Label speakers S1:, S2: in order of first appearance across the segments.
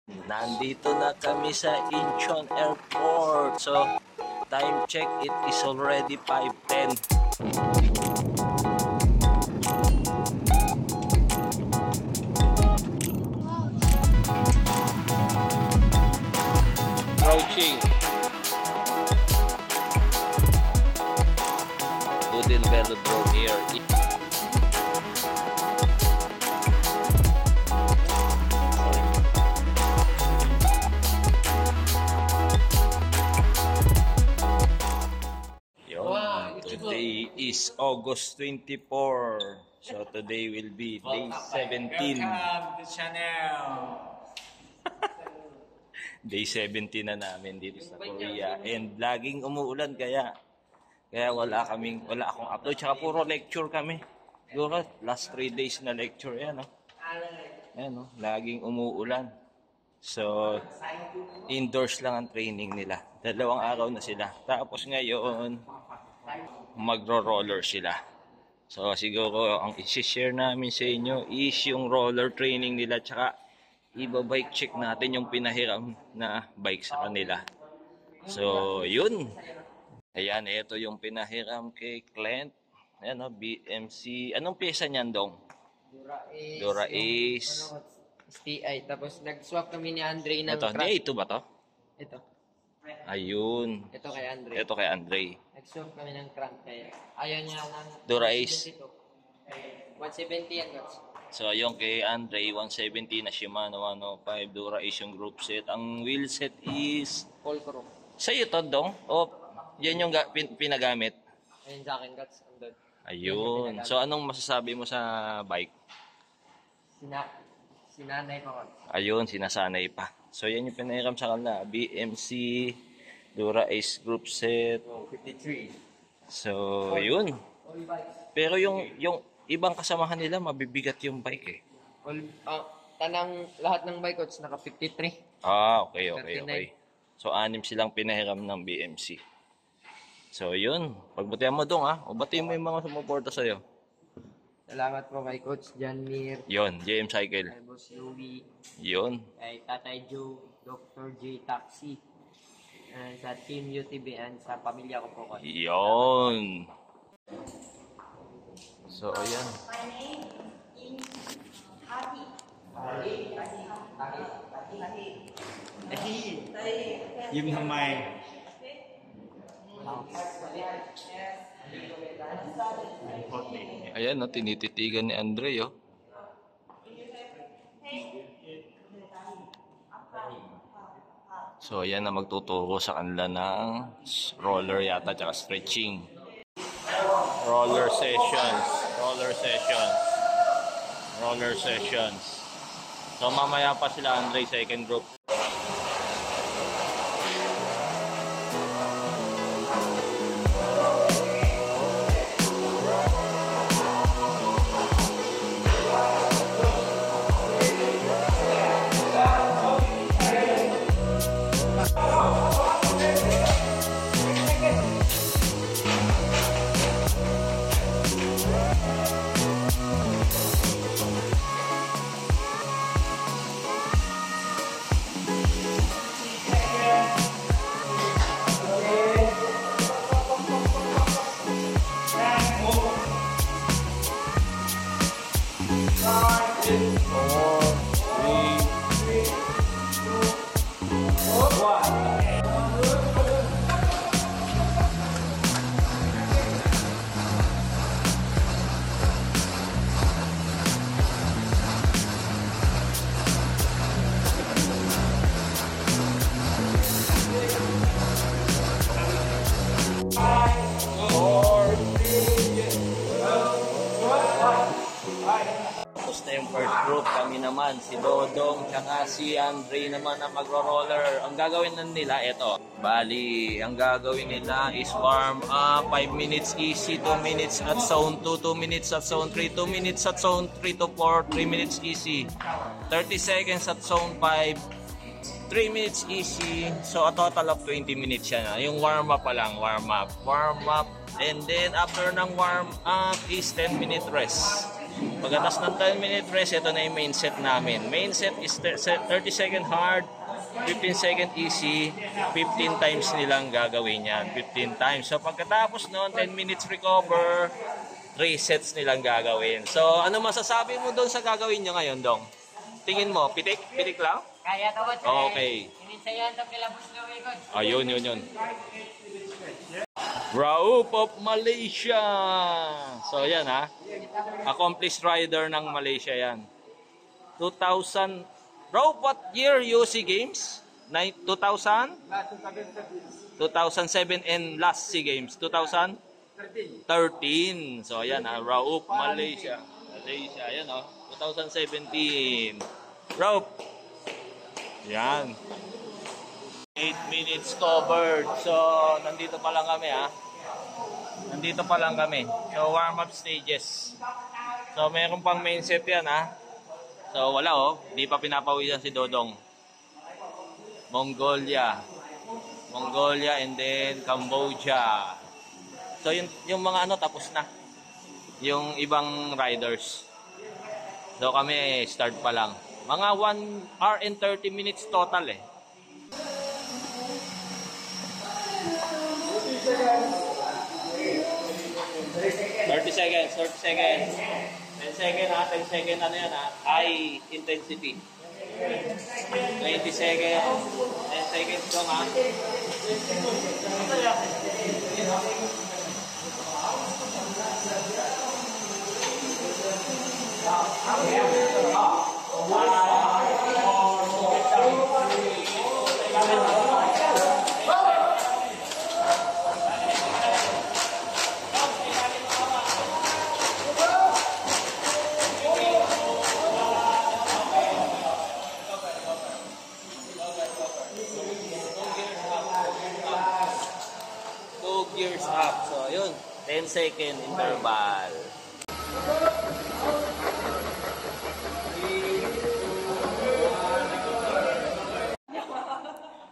S1: Nandito na kami sa Incheon Airport. So, time check, it is already 5:10. Approaching. Budin Velodrome here. Today is August 24. So today will be day 17.
S2: Welcome to the channel.
S1: Day 17 na namin dito sa Korea. And laging umuulan kaya wala akong upload. Tsaka puro lecture kami. Siguro last 3 days na lecture yan. Ayan, laging umuulan. So indoors lang ang training nila. 2 araw na sila. Tapos ngayon magro-roller sila. So siguro ang i-share namin sa inyo is yung roller training nila, tsaka iba-bike check natin yung pinahiram na bike sa kanila. So yun. Ayan, ito yung pinahiram kay Clint. Ayan, BMC. Anong pyesa niyan, Dong? Dura Ace.
S3: STI. Tapos nag-swap kami ni Andre ng
S1: Ito,
S3: crank.
S1: ito ba to?
S3: Ito.
S1: Ayun.
S3: Ito kay Andre.
S1: Ito kay Andre.
S3: Nag-swap kami ng crank kaya ayaw niya ng
S1: Dura Ace.
S3: 170 yan, guys.
S1: So, yung kay Andre, 170 na Shimano 105 Dura Ace yung group set. Ang wheel set is
S3: Polkro.
S1: sa'yo to, Dong? O yan yung pinagamit?
S3: Ayun sa akin, guys. Andun.
S1: Ayun. So, anong masasabi mo sa bike?
S3: Sinanay pa ko.
S1: Ayun, sinasanay pa. So, yan yung pinahiram sa kanila. BMC, Dura Ace group set.
S3: 53.
S1: So, yun.
S3: All bikes.
S1: Pero yung ibang kasamahan nila, mabibigat yung bike eh.
S3: Lahat ng bike coach naka 53.
S1: Ah, okay.
S3: 39.
S1: So, 6 silang pinahiram ng BMC. So, yun. Pagbutihan mo dong O batiin mo yung mga sumuporta sa'yo.
S3: Salamat po kay Coach John Mir,
S1: Yun, JM Cycle.
S3: kay Boss Louie,
S1: Yun.
S3: kay Tatay Joe, Dr. J Taxi, sa Team UTB and sa pamilya ko po. Coach.
S1: Yun. So, ayan.
S2: Yun naman.
S1: Ayan, tinititigan ni Andre, So, ayan na magtuturo sa kanila ng roller yata, tsaka stretching. Roller sessions. So, mamaya pa sila, Andre, second group. Tapos na yung first group, kami naman, si Dodong, tsaka si Andre naman ang magro-roller. Ang gagawin na nila, ito. Bali, ang gagawin nila is warm up, 5 minutes easy, 2 minutes at zone 2, 2 minutes at zone 3, 2 minutes at zone 3 to 4, 3 minutes easy, 30 seconds at zone 5, 3 minutes easy. So, a total of 20 minutes yan. Yung warm up pa lang, warm up. And then, after ng warm up is 10-minute rest. Pagkatas ng 10-minute rest, ito na yung main set namin. Main set is 30-second hard, 15-second easy, 15 times nilang gagawin yan. 15 times. So pagkatapos noon, 10 minutes recover, 3 sets nilang gagawin. So ano masasabi mo doon sa gagawin nyo ngayon, Dong? Tingin mo, pitik? Pitik lang?
S3: Kaya tawad sa
S1: Okay.
S3: ininsayan itong kilabos na wikod.
S1: Ayun, yun. Raup of Malaysia. So yan ha. Accomplished rider ng Malaysia yan. 2000. Raup, what year UC Games? 2000? 2007 and last SEA Games. 2013. So ayan ha. Raup, Malaysia. Malaysia. Ayan o. 2017. Raup. Yan. 8 minutes covered. So, nandito pa lang kami ha. Nandito pa lang kami. So, warm-up stages. So, meron pang main set yan ha. So, wala oh. Hindi pa pinapawisan si Dodong. Mongolia and then Cambodia. So, yung mga ano tapos na. Yung ibang riders. So, kami start pa lang. Mga 1 hour and 30 minutes total eh. 30 seconds. 10 seconds ha, 10 seconds ano yan ha, high intensity. 20 seconds, 10 seconds lang ha. Gears up. So, yun. 10-second interval.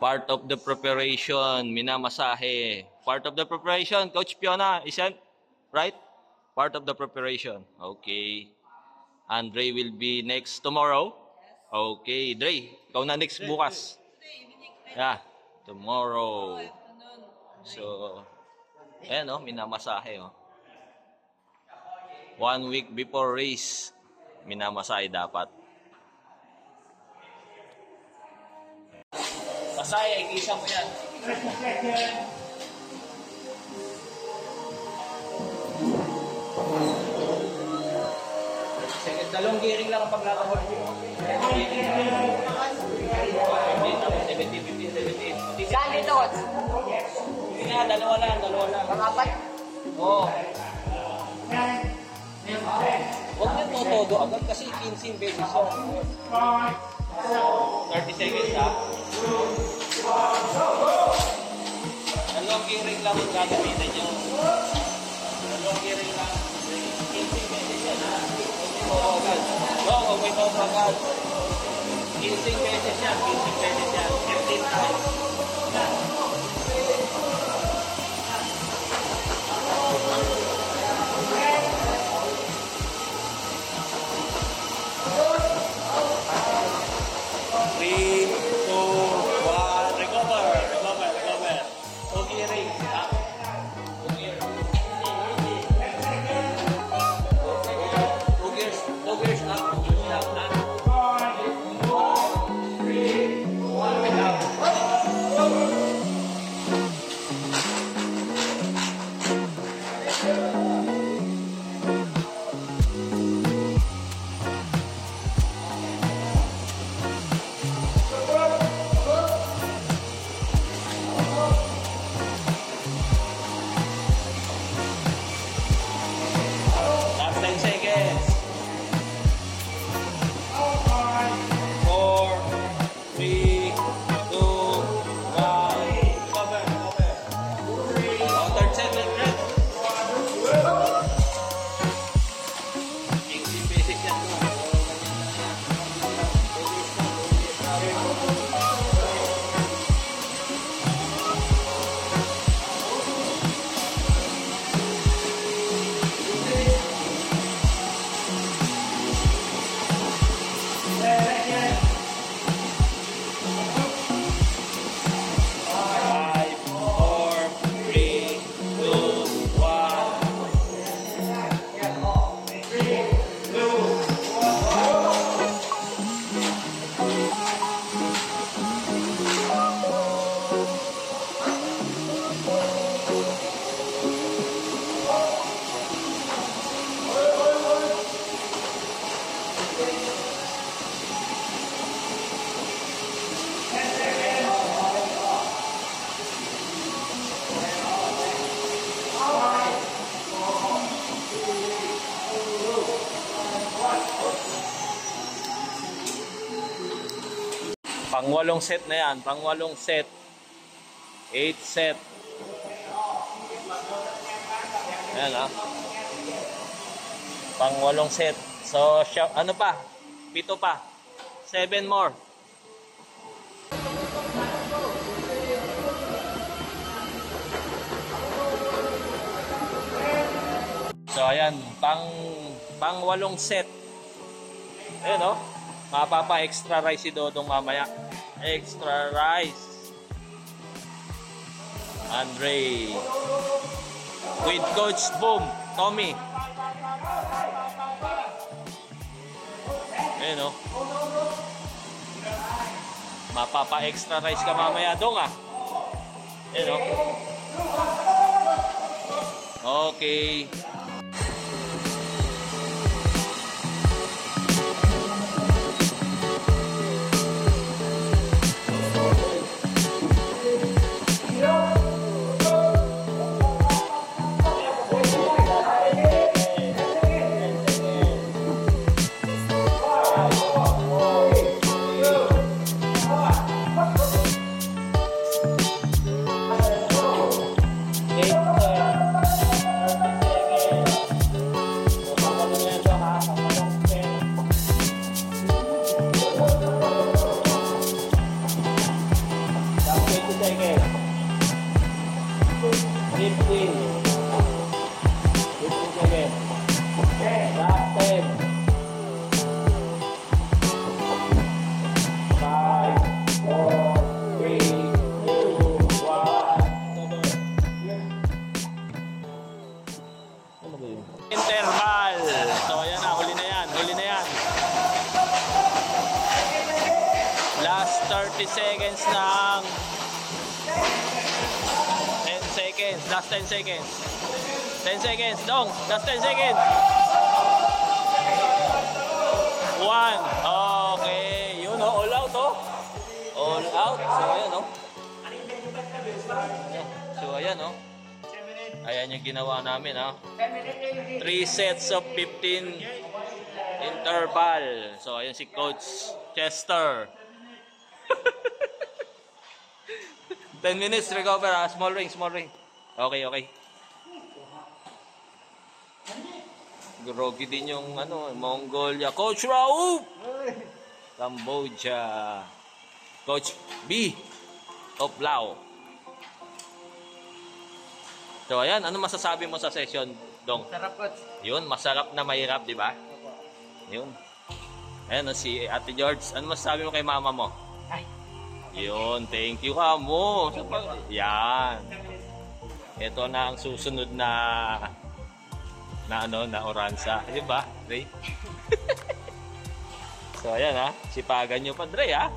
S1: Part of the preparation, minamasahe. Part of the preparation, Coach Piona, is that right? Part of the preparation. Okay. Andre will be next tomorrow. Okay, Dre, ikaw na next bukas. Yeah, tomorrow. So, ayan o, minamasahe o. 1 week before race, minamasahe dapat. Masahe, ikisa mo yan. Second, dalawang gearing lang ang paglalakot. 17.
S3: Saan dito?
S1: Hindi nga, dalawa lang.
S3: Pangapat?
S1: Oo. Huwag niyo todo agad kasi 15 beses yun. 30 seconds ha. Dalawang gearing lang ang gagamitin nyo. Dalawang gearing lang. 15 beses yan ha. Huwag agad. Huwag may todo agad. 15 beses yan. 15 times. Pang-8 set na yan. Pang-8 set. 8 set. Ayan, ah. Pang-8 set. So, ano pa? 7 pa. 7 more. So, ayan. Pang-8 set. Ayan, oh. Mapapa-extra rice si Dodong mamaya. Extra rice. Andre. With Coach Boom. Tommy. Ayan, oh. Mapapa-extra rice ka mamaya, Dong, ah. Ayan, oh. Okay. Interval. So, ayan na. Huli na yan. Huli na yan. Last 30 seconds ng 10 seconds. Last 10 seconds. 10 seconds. Dong. Last 10 seconds. 1. Okay. Yun, oh. All out, oh. All out. So, ayan, oh. So, ayan, oh. Ayan yung ginawa namin, ha. 3 sets of 15 interval. So, ayan si Coach Chester. 10 minutes recover, ha. Small ring, small ring. Okay, okay. Grogi din yung Mongolia. Coach Raouf! Cambodia. Coach B of Lao. So, ayan. Ano masasabi mo sa session, Dong?
S3: Sarap, Coach.
S1: Yun, masarap na mahirap, di ba? Yun. Ayan, si Ate George. Ano masasabi mo kay mama mo?
S3: Ay.
S1: Yun, thank you ka mo. Yan. Ito na ang susunod na oransa. Di ba, Ray? So, ayan, ha. Sipagan nyo pa, Dre, ha.